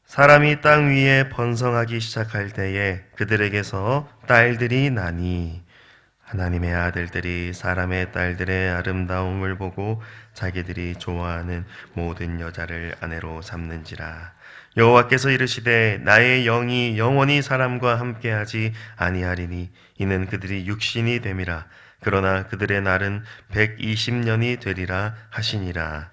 사람이 땅 위에 번성하기 시작할 때에 그들에게서 딸들이 나니 하나님의 아들들이 사람의 딸들의 아름다움을 보고 자기들이 좋아하는 모든 여자를 아내로 삼는지라. 여호와께서 이르시되 나의 영이 영원히 사람과 함께하지 아니하리니 이는 그들이 육신이 됨이라. 그러나 그들의 날은 120년이 되리라 하시니라.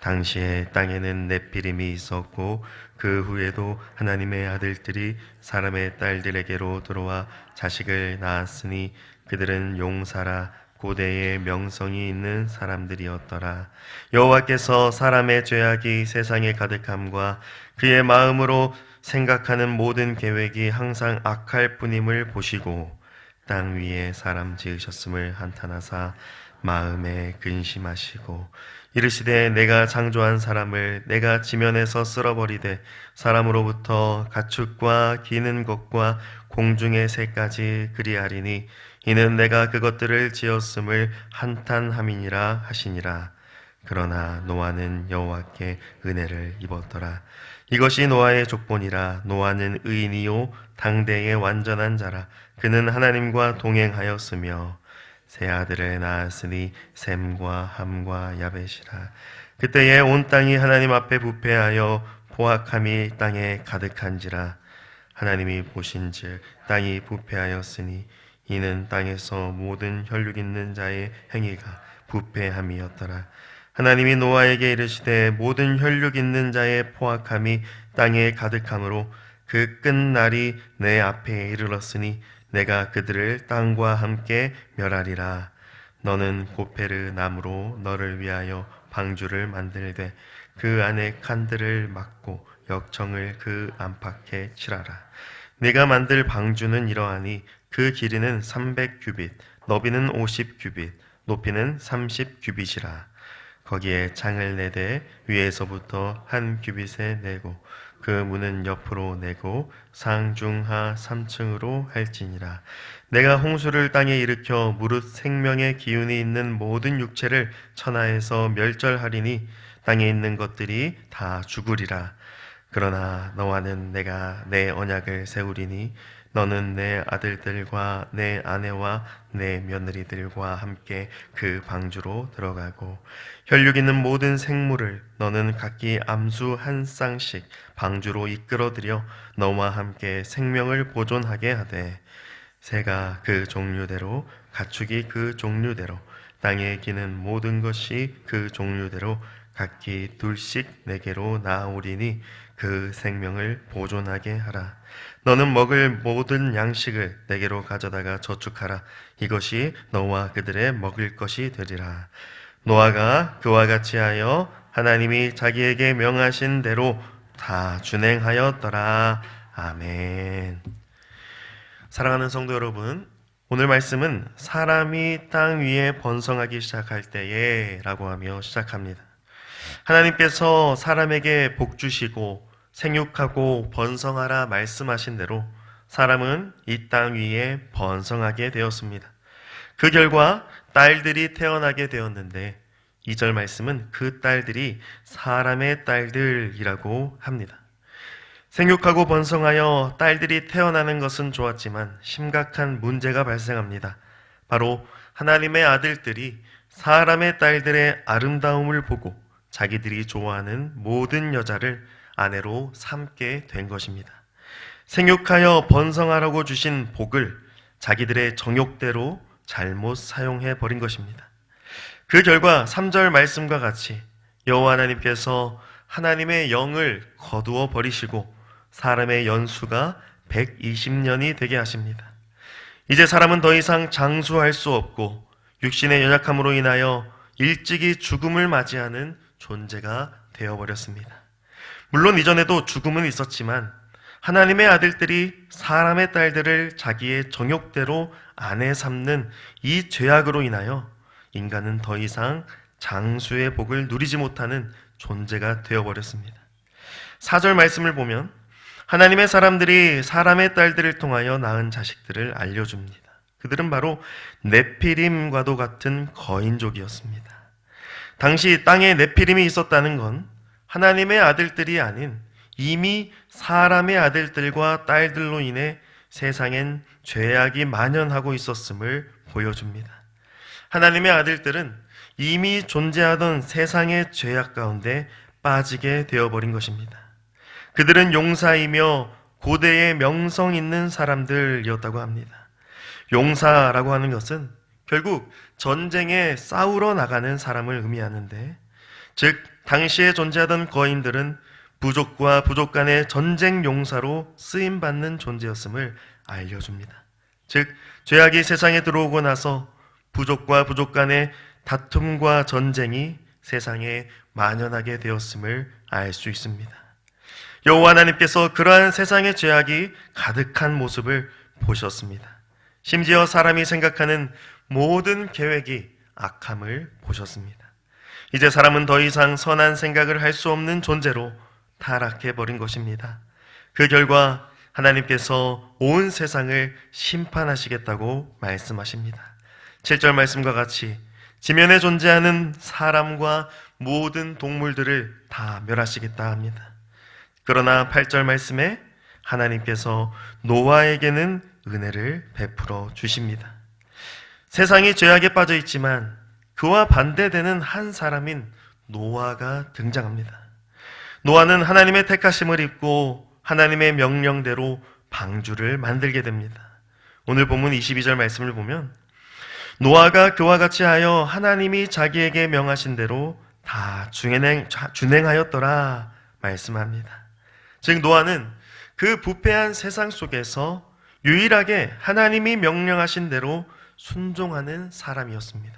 당시에 땅에는 네피림이 있었고 그 후에도 하나님의 아들들이 사람의 딸들에게로 들어와 자식을 낳았으니 그들은 용사라 고대의 명성이 있는 사람들이었더라. 여호와께서 사람의 죄악이 세상에 가득함과 그의 마음으로 생각하는 모든 계획이 항상 악할 뿐임을 보시고 땅 위에 사람 지으셨음을 한탄하사 마음에 근심하시고 이르시되 내가 창조한 사람을 내가 지면에서 쓸어버리되 사람으로부터 가축과 기는 것과 공중의 새까지 그리하리니 이는 내가 그것들을 지었음을 한탄함이니라 하시니라. 그러나 노아는 여호와께 은혜를 입었더라. 이것이 노아의 족본이라. 노아는 의인이요 당대의 완전한 자라. 그는 하나님과 동행하였으며 세 아들을 낳았으니 셈과 함과 야벳이라. 그때에 온 땅이 하나님 앞에 부패하여 포악함이 땅에 가득한지라. 하나님이 보신즉 땅이 부패하였으니 이는 땅에서 모든 혈육 있는 자의 행위가 부패함이었더라. 하나님이 노아에게 이르시되 모든 혈육 있는 자의 포악함이 땅에 가득함으로 그 끝날이 내 앞에 이르렀으니 내가 그들을 땅과 함께 멸하리라. 너는 고페르 나무로 너를 위하여 방주를 만들되 그 안에 칸들을 막고 역청을 그 안팎에 칠하라. 네가 만들 방주는 이러하니 그 길이는 300규빗, 너비는 50규빗, 높이는 30규빗이라. 거기에 창을 내되 위에서부터 한 규빗에 내고 그 문은 옆으로 내고 상중하 3층으로 할지니라. 내가 홍수를 땅에 일으켜 무릇 생명의 기운이 있는 모든 육체를 천하에서 멸절하리니 땅에 있는 것들이 다 죽으리라. 그러나 너와는 내가 내 언약을 세우리니 너는 내 아들들과 내 아내와 내 며느리들과 함께 그 방주로 들어가고 혈육 있는 모든 생물을 너는 각기 암수 한 쌍씩 방주로 이끌어들여 너와 함께 생명을 보존하게 하되 새가 그 종류대로 가축이 그 종류대로 땅에 기는 모든 것이 그 종류대로 각기 둘씩 내게로 나아오리니 그 생명을 보존하게 하라. 너는 먹을 모든 양식을 내게로 가져다가 저축하라. 이것이 너와 그들의 먹을 것이 되리라. 노아가 그와 같이 하여 하나님이 자기에게 명하신 대로 다 준행하였더라. 아멘. 사랑하는 성도 여러분, 오늘 말씀은 사람이 땅 위에 번성하기 시작할 때에 라고 하며 시작합니다. 하나님께서 사람에게 복 주시고 생육하고 번성하라 말씀하신 대로 사람은 이 땅 위에 번성하게 되었습니다. 그 결과 딸들이 태어나게 되었는데 2절 말씀은 그 딸들이 사람의 딸들이라고 합니다. 생육하고 번성하여 딸들이 태어나는 것은 좋았지만 심각한 문제가 발생합니다. 바로 하나님의 아들들이 사람의 딸들의 아름다움을 보고 자기들이 좋아하는 모든 여자를 아내로 삼게 된 것입니다. 생육하여 번성하라고 주신 복을 자기들의 정욕대로 잘못 사용해 버린 것입니다. 그 결과 3절 말씀과 같이 여호와 하나님께서 하나님의 영을 거두어 버리시고 사람의 연수가 120년이 되게 하십니다. 이제 사람은 더 이상 장수할 수 없고 육신의 연약함으로 인하여 일찍이 죽음을 맞이하는 존재가 되어버렸습니다. 물론 이전에도 죽음은 있었지만 하나님의 아들들이 사람의 딸들을 자기의 정욕대로 아내 삼는 이 죄악으로 인하여 인간은 더 이상 장수의 복을 누리지 못하는 존재가 되어버렸습니다. 4절 말씀을 보면 하나님의 사람들이 사람의 딸들을 통하여 낳은 자식들을 알려줍니다. 그들은 바로 네피림과도 같은 거인족이었습니다. 당시 땅에 네피림이 있었다는 건 하나님의 아들들이 아닌 이미 사람의 아들들과 딸들로 인해 세상엔 죄악이 만연하고 있었음을 보여줍니다. 하나님의 아들들은 이미 존재하던 세상의 죄악 가운데 빠지게 되어버린 것입니다. 그들은 용사이며 고대의 명성 있는 사람들이었다고 합니다. 용사라고 하는 것은 결국 전쟁에 싸우러 나가는 사람을 의미하는데, 즉 당시에 존재하던 거인들은 부족과 부족 간의 전쟁 용사로 쓰임받는 존재였음을 알려줍니다. 즉 죄악이 세상에 들어오고 나서 부족과 부족 간의 다툼과 전쟁이 세상에 만연하게 되었음을 알 수 있습니다. 여호와 하나님께서 그러한 세상의 죄악이 가득한 모습을 보셨습니다. 심지어 사람이 생각하는 모든 계획이 악함을 보셨습니다. 이제 사람은 더 이상 선한 생각을 할 수 없는 존재로 타락해버린 것입니다. 그 결과 하나님께서 온 세상을 심판하시겠다고 말씀하십니다. 7절 말씀과 같이 지면에 존재하는 사람과 모든 동물들을 다 멸하시겠다 합니다. 그러나 8절 말씀에 하나님께서 노아에게는 은혜를 베풀어 주십니다. 세상이 죄악에 빠져 있지만 그와 반대되는 한 사람인 노아가 등장합니다. 노아는 하나님의 택하심을 입고 하나님의 명령대로 방주를 만들게 됩니다. 오늘 본문 22절 말씀을 보면 노아가 그와 같이 하여 하나님이 자기에게 명하신 대로 다 준행하였더라 말씀합니다. 즉 노아는 그 부패한 세상 속에서 유일하게 하나님이 명령하신 대로 순종하는 사람이었습니다.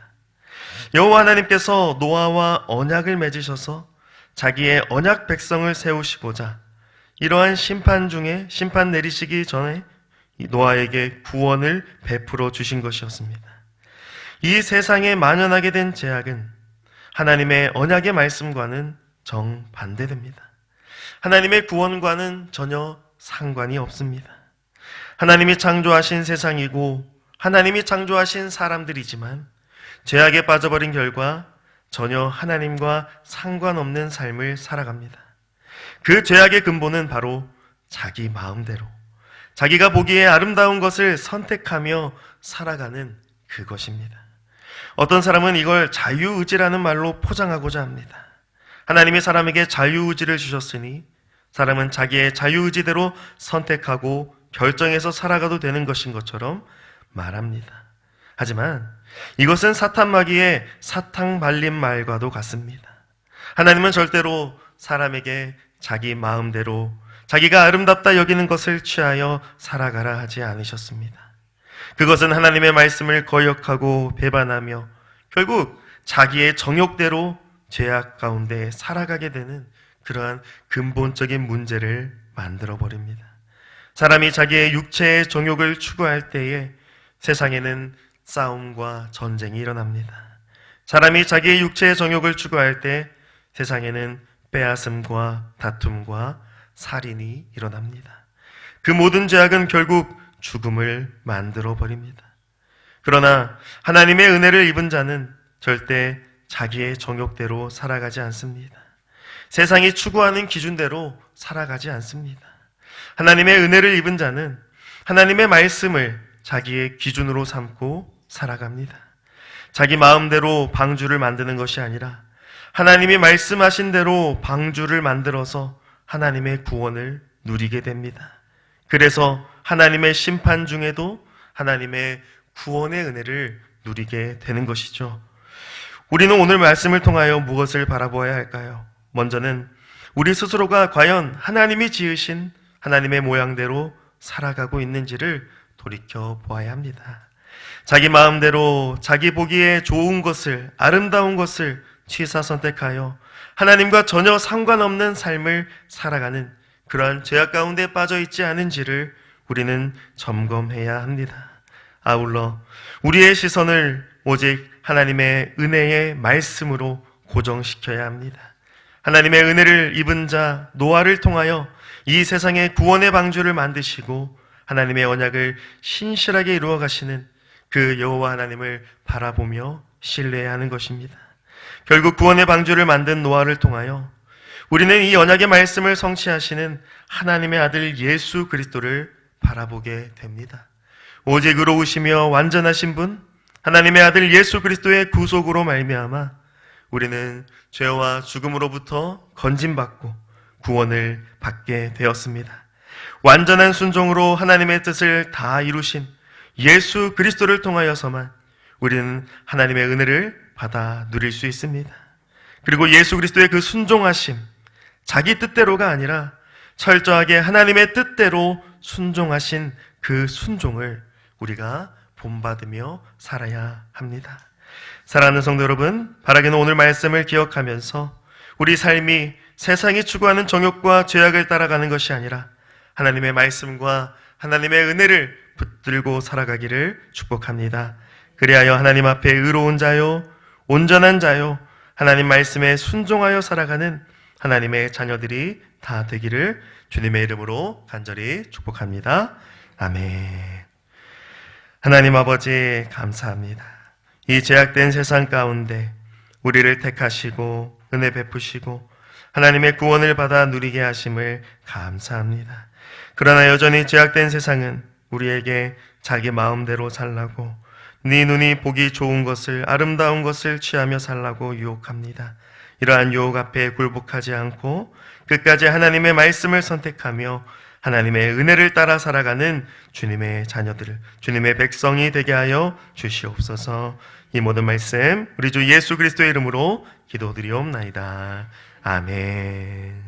여호와 하나님께서 노아와 언약을 맺으셔서 자기의 언약 백성을 세우시고자 이러한 심판 중에 심판 내리시기 전에 노아에게 구원을 베풀어 주신 것이었습니다. 이 세상에 만연하게 된 죄악은 하나님의 언약의 말씀과는 정반대됩니다. 하나님의 구원과는 전혀 상관이 없습니다. 하나님이 창조하신 세상이고 하나님이 창조하신 사람들이지만 죄악에 빠져버린 결과 전혀 하나님과 상관없는 삶을 살아갑니다. 그 죄악의 근본은 바로 자기 마음대로 자기가 보기에 아름다운 것을 선택하며 살아가는 그것입니다. 어떤 사람은 이걸 자유의지라는 말로 포장하고자 합니다. 하나님이 사람에게 자유의지를 주셨으니 사람은 자기의 자유의지대로 선택하고 결정해서 살아가도 되는 것인 것처럼 말합니다. 하지만 이것은 사탄 마귀의 사탕 발린 말과도 같습니다. 하나님은 절대로 사람에게 자기 마음대로 자기가 아름답다 여기는 것을 취하여 살아가라 하지 않으셨습니다. 그것은 하나님의 말씀을 거역하고 배반하며 결국 자기의 정욕대로 죄악 가운데 살아가게 되는 그러한 근본적인 문제를 만들어버립니다. 사람이 자기의 육체의 정욕을 추구할 때에 세상에는 싸움과 전쟁이 일어납니다. 사람이 자기의 육체의 정욕을 추구할 때 세상에는 빼앗음과 다툼과 살인이 일어납니다. 그 모든 죄악은 결국 죽음을 만들어 버립니다. 그러나 하나님의 은혜를 입은 자는 절대 자기의 정욕대로 살아가지 않습니다. 세상이 추구하는 기준대로 살아가지 않습니다. 하나님의 은혜를 입은 자는 하나님의 말씀을 자기의 기준으로 삼고 살아갑니다. 자기 마음대로 방주를 만드는 것이 아니라 하나님이 말씀하신 대로 방주를 만들어서 하나님의 구원을 누리게 됩니다. 그래서 하나님의 심판 중에도 하나님의 구원의 은혜를 누리게 되는 것이죠. 우리는 오늘 말씀을 통하여 무엇을 바라보아야 할까요? 먼저는 우리 스스로가 과연 하나님이 지으신 하나님의 모양대로 살아가고 있는지를 돌이켜 보아야 합니다. 자기 마음대로 자기 보기에 좋은 것을, 아름다운 것을 취사 선택하여 하나님과 전혀 상관없는 삶을 살아가는 그러한 죄악 가운데 빠져 있지 않은지를 우리는 점검해야 합니다. 아울러 우리의 시선을 오직 하나님의 은혜의 말씀으로 고정시켜야 합니다. 하나님의 은혜를 입은 자 노아를 통하여 이 세상에 구원의 방주를 만드시고 하나님의 언약을 신실하게 이루어 가시는 그 여호와 하나님을 바라보며 신뢰해야 하는 것입니다. 결국 구원의 방주를 만든 노아를 통하여 우리는 이 언약의 말씀을 성취하시는 하나님의 아들 예수 그리스도를 바라보게 됩니다. 오직 의로우시며 완전하신 분, 하나님의 아들 예수 그리스도의 구속으로 말미암아 우리는 죄와 죽음으로부터 건짐받고 구원을 받게 되었습니다. 완전한 순종으로 하나님의 뜻을 다 이루신 예수 그리스도를 통하여서만 우리는 하나님의 은혜를 받아 누릴 수 있습니다. 그리고 예수 그리스도의 그 순종하심, 자기 뜻대로가 아니라 철저하게 하나님의 뜻대로 순종하신 그 순종을 우리가 본받으며 살아야 합니다. 사랑하는 성도 여러분, 바라기는 오늘 말씀을 기억하면서 우리 삶이 세상이 추구하는 정욕과 죄악을 따라가는 것이 아니라 하나님의 말씀과 하나님의 은혜를 붙들고 살아가기를 축복합니다. 그리하여 하나님 앞에 의로운 자요, 온전한 자요, 하나님 말씀에 순종하여 살아가는 하나님의 자녀들이 다 되기를 주님의 이름으로 간절히 축복합니다. 아멘. 하나님 아버지 감사합니다. 이 제약된 세상 가운데 우리를 택하시고 은혜 베푸시고 하나님의 구원을 받아 누리게 하심을 감사합니다. 그러나 여전히 제약된 세상은 우리에게 자기 마음대로 살라고, 네 눈이 보기 좋은 것을, 아름다운 것을 취하며 살라고 유혹합니다. 이러한 유혹 앞에 굴복하지 않고 끝까지 하나님의 말씀을 선택하며 하나님의 은혜를 따라 살아가는 주님의 자녀들, 주님의 백성이 되게 하여 주시옵소서. 이 모든 말씀 우리 주 예수 그리스도의 이름으로 기도드리옵나이다. 아멘.